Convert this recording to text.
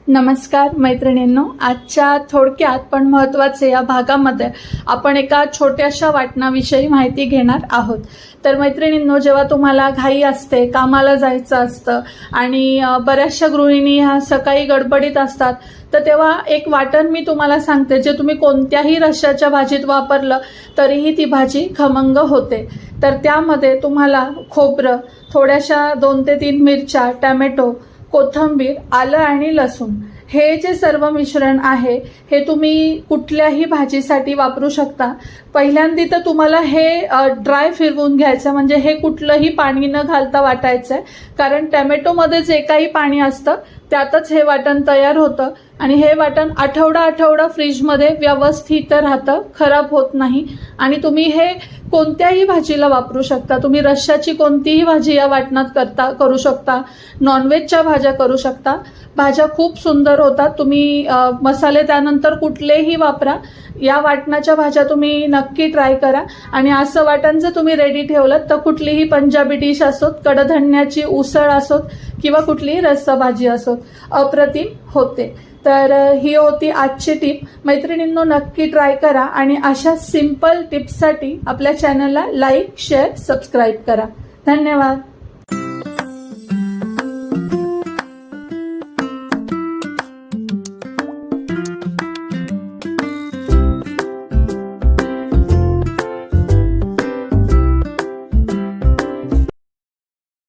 नमस्कार मैत्रिणींनो, आजच्या थोडक्यात पण महत्त्वाचे या भागामध्ये आपण एका छोट्याशा वाटणाविषयी माहिती घेणार आहोत। तर मैत्रिणींनो, जेव्हा तुम्हाला घाई असते, कामाला जायचं असतं आणि बऱ्याचशा गृहिणी ह्या सकाळी गडबडीत असतात, तर तेव्हा एक वाटण मी तुम्हाला सांगते, जे तुम्ही कोणत्याही रश्श्याच्या भाजीत वापरलं तरीही ती भाजी खमंग होते। तर त्यामध्ये तुम्हाला खोबरं, थोड्याशा 2 ते 3 मिरच्या, टोमॅटो, कोथिंबीर, आलं आणि लसूण हे जे सर्व मिश्रण आहे हे तुम्ही कुठल्याही भाजीसाठी वापरू शकता। पहिल्यांदा तर तुम्हाला हे ड्राय फिरवून घ्यायचं, म्हणजे हे कुठलंही पाणी न घालता वाटायचं, कारण टोमॅटोमध्ये जे काही पाणी असतं त्यातच हे वाटण तयार होतं आणि हे वाटण आठवडा फ्रीजमध्ये व्यवस्थित राहतं, खराब होत नाही आणि तुम्ही हे कोणत्याही भाजीला वापरू शकता। तुम्ही रश्श्याची कोणतीही भाजी या वाटणात करू शकता, नॉनव्हेजच्या भाज्या करू शकता। भाज्या खूप सुंदर होतात। तुम्ही मसाले त्यानंतर कुठलेही वापरा, या वाटणाच्या भाज्या तुम्ही नक्की ट्राय करा। आणि असं वाटण जर तुम्ही रेडी ठेवलं तर कुठलीही पंजाबी डिश असोत, कडधान्याची उसळ असोत किंवा कुठलीही रस्साभाजी असोत, अप्रतिम होते। तर ही होती आजची टिप। मैत्रिणींनो, नक्की ट्राय करा आणि अशा सिंपल टिप्ससाठी आपल्या चॅनलला लाईक, शेअर, सबस्क्राईब करा। धन्यवाद।